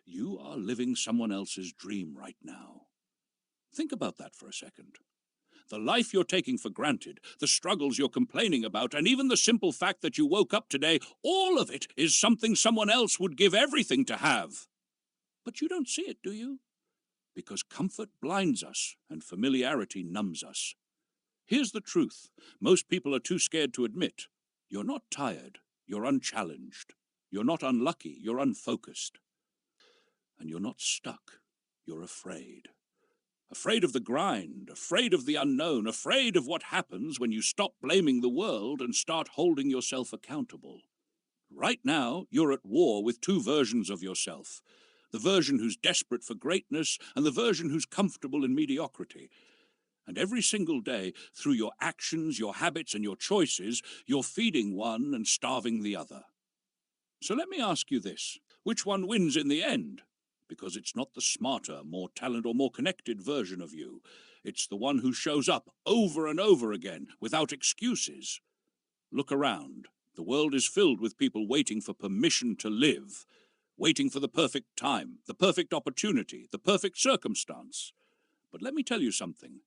You are living someone else's dream right now. Think about that for a second. The life you're taking for granted, the struggles you're complaining about, and even the simple fact that you woke up today, all of it is something someone else would give everything to have. But you don't see it, do you? Because comfort blinds us and familiarity numbs us. Here's the truth most people are too scared to admit. You're not tired, you're unchallenged. You're not unlucky, you're unfocused. And you're not stuck, you're afraid. Afraid of the grind, afraid of the unknown, afraid of what happens when you stop blaming the world and start holding yourself accountable. Right now, you're at war with two versions of yourself. The version who's desperate for greatness and the version who's comfortable in mediocrity. And every single day, through your actions, your habits, and your choices, you're feeding one and starving the other. So let me ask you this. Which one wins in the end? Because it's not the smarter, more talented, or more connected version of you. It's the one who shows up over and over again, without excuses. Look around. The world is filled with people waiting for permission to live, waiting for the perfect time, the perfect opportunity, the perfect circumstance. But let me tell you something.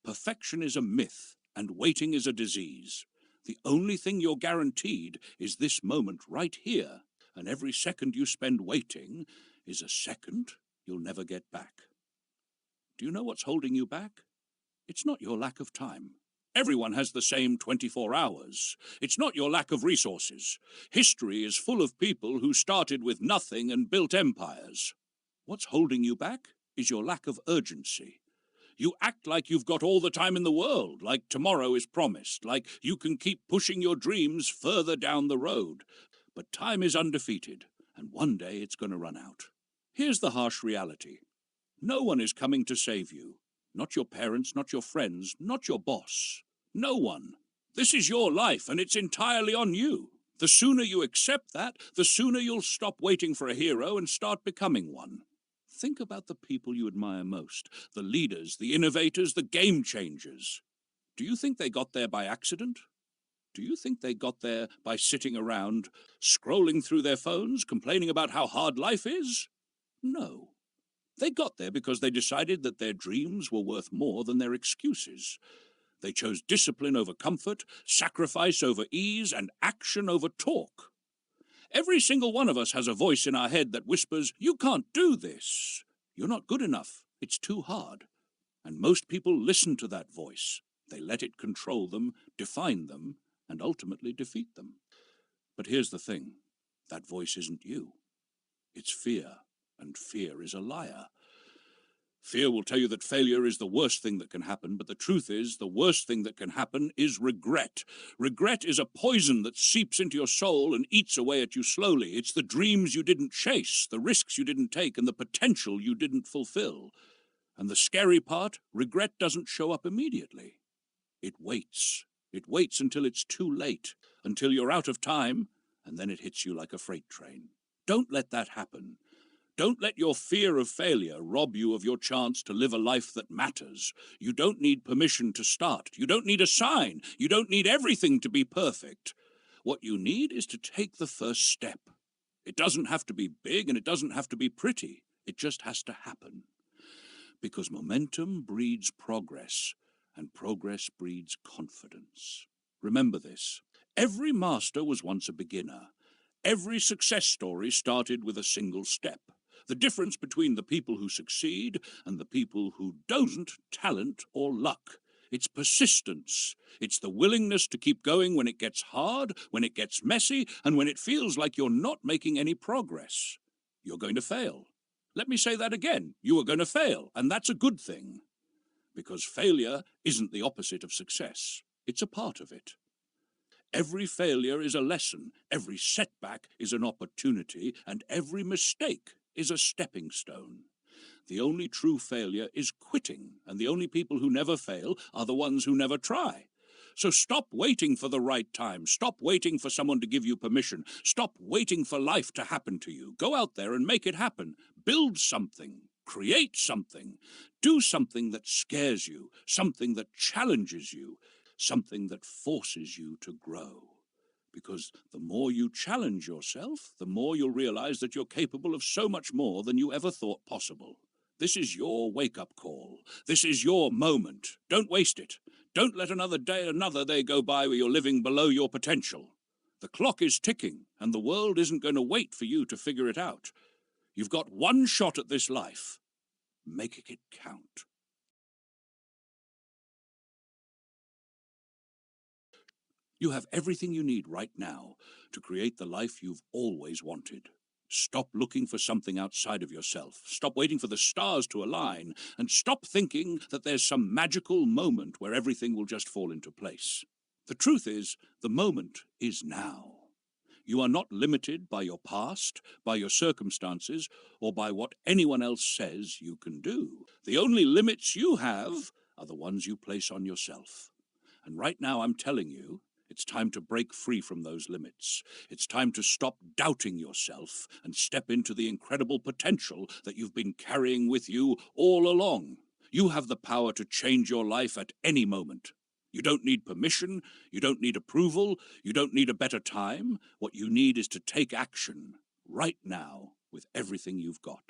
Perfection is a myth, and waiting is a disease. The only thing you're guaranteed is this moment right here, and every second you spend waiting is a second you'll never get back. Do you know what's holding you back? It's not your lack of time. Everyone has the same 24 hours. It's not your lack of resources. History is full of people who started with nothing and built empires. What's holding you back is your lack of urgency. You act like you've got all the time in the world, like tomorrow is promised, like you can keep pushing your dreams further down the road. But time is undefeated, and one day it's going to run out. Here's the harsh reality. No one is coming to save you. Not your parents, not your friends, not your boss. No one. This is your life, and it's entirely on you. The sooner you accept that, the sooner you'll stop waiting for a hero and start becoming one. Think about the people you admire most, the leaders, the innovators, the game changers. Do you think they got there by accident? Do you think they got there by sitting around, scrolling through their phones, complaining about how hard life is? No. They got there because they decided that their dreams were worth more than their excuses. They chose discipline over comfort, sacrifice over ease, and action over talk. Every single one of us has a voice in our head that whispers, "You can't do this. You're not good enough. It's too hard." And most people listen to that voice. They let it control them, define them, and ultimately defeat them. But here's the thing. That voice isn't you. It's fear, and fear is a liar. Fear will tell you that failure is the worst thing that can happen, but the truth is, the worst thing that can happen is regret. Regret is a poison that seeps into your soul and eats away at you slowly. It's the dreams you didn't chase, the risks you didn't take, and the potential you didn't fulfill. And the scary part, regret doesn't show up immediately. It waits. It waits until it's too late, until you're out of time, and then it hits you like a freight train. Don't let that happen. Don't let your fear of failure rob you of your chance to live a life that matters. You don't need permission to start. You don't need a sign. You don't need everything to be perfect. What you need is to take the first step. It doesn't have to be big and it doesn't have to be pretty. It just has to happen. Because momentum breeds progress, and progress breeds confidence. Remember this. Every master was once a beginner. Every success story started with a single step. The difference between the people who succeed and the people who don't, talent or luck. It's persistence. It's the willingness to keep going when it gets hard, when it gets messy, and when it feels like you're not making any progress. You're going to fail. Let me say that again. You are going to fail, and that's a good thing. Because failure isn't the opposite of success. It's a part of it. Every failure is a lesson, every setback is an opportunity, and every mistake is a stepping stone. The only true failure is quitting, and the only people who never fail are the ones who never try. So stop waiting for the right time. Stop waiting for someone to give you permission. Stop waiting for life to happen to you. Go out there and make it happen. Build something. Create something. Do something that scares you, something that challenges you, something that forces you to grow. Because the more you challenge yourself, the more you'll realize that you're capable of so much more than you ever thought possible. This is your wake-up call. This is your moment. Don't waste it. Don't let another day go by where you're living below your potential. The clock is ticking, and the world isn't going to wait for you to figure it out. You've got one shot at this life. Make it count. You have everything you need right now to create the life you've always wanted. Stop looking for something outside of yourself. Stop waiting for the stars to align, and stop thinking that there's some magical moment where everything will just fall into place. The truth is, the moment is now. You are not limited by your past, by your circumstances, or by what anyone else says you can do. The only limits you have are the ones you place on yourself. And right now I'm telling you, it's time to break free from those limits. It's time to stop doubting yourself and step into the incredible potential that you've been carrying with you all along. You have the power to change your life at any moment. You don't need permission, you don't need approval, you don't need a better time. What you need is to take action right now with everything you've got.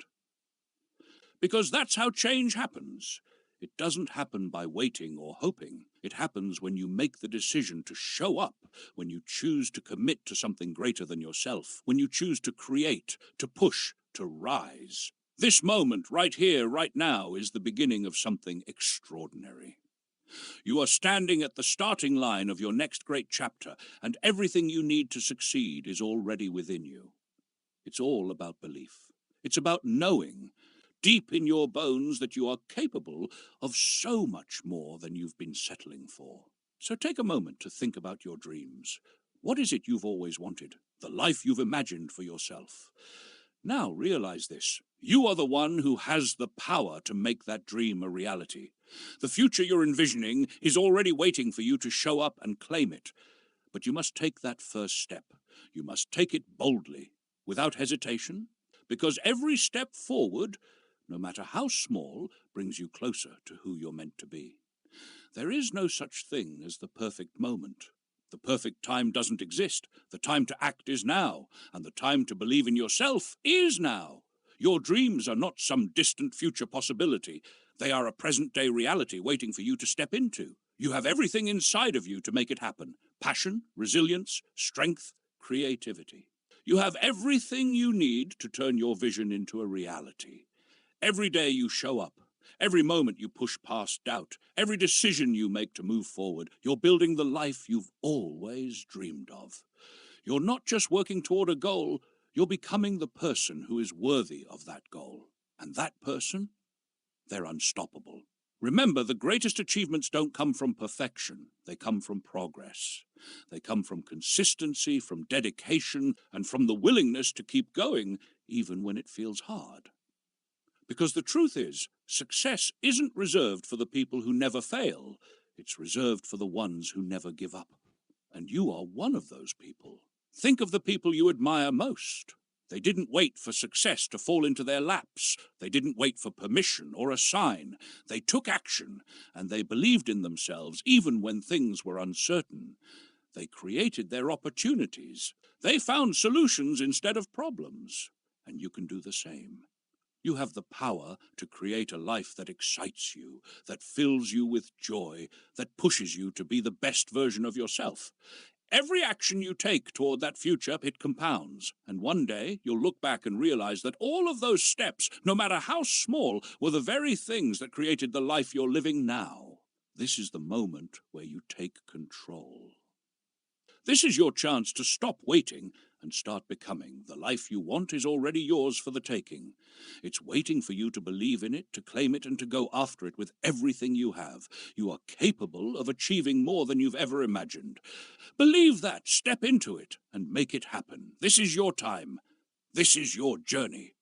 Because that's how change happens. It doesn't happen by waiting or hoping. It happens when you make the decision to show up, when you choose to commit to something greater than yourself, when you choose to create, to push, to rise. This moment, right here, right now, is the beginning of something extraordinary. You are standing at the starting line of your next great chapter, and everything you need to succeed is already within you. It's all about belief. It's about knowing deep in your bones that you are capable of so much more than you've been settling for. So take a moment to think about your dreams. What is it you've always wanted? The life you've imagined for yourself. Now realize this. You are the one who has the power to make that dream a reality. The future you're envisioning is already waiting for you to show up and claim it. But you must take that first step. You must take it boldly, without hesitation, because every step forward, no matter how small, brings you closer to who you're meant to be. There is no such thing as the perfect moment. The perfect time doesn't exist. The time to act is now, and the time to believe in yourself is now. Your dreams are not some distant future possibility. They are a present-day reality waiting for you to step into. You have everything inside of you to make it happen. Passion, resilience, strength, creativity. You have everything you need to turn your vision into a reality. Every day you show up, every moment you push past doubt, every decision you make to move forward, you're building the life you've always dreamed of. You're not just working toward a goal, you're becoming the person who is worthy of that goal. And that person, they're unstoppable. Remember, the greatest achievements don't come from perfection. They come from progress. They come from consistency, from dedication, and from the willingness to keep going, even when it feels hard. Because the truth is, success isn't reserved for the people who never fail. It's reserved for the ones who never give up. And you are one of those people. Think of the people you admire most. They didn't wait for success to fall into their laps. They didn't wait for permission or a sign. They took action, and they believed in themselves even when things were uncertain. They created their opportunities. They found solutions instead of problems. And you can do the same. You have the power to create a life that excites you, that fills you with joy, that pushes you to be the best version of yourself. Every action you take toward that future, it compounds. And one day, you'll look back and realize that all of those steps, no matter how small, were the very things that created the life you're living now. This is the moment where you take control. This is your chance to stop waiting and start becoming. The life you want is already yours for the taking. It's waiting for you to believe in it, to claim it, and to go after it with everything you have. You are capable of achieving more than you've ever imagined. Believe that, step into it, and make it happen. This is your time. This is your journey.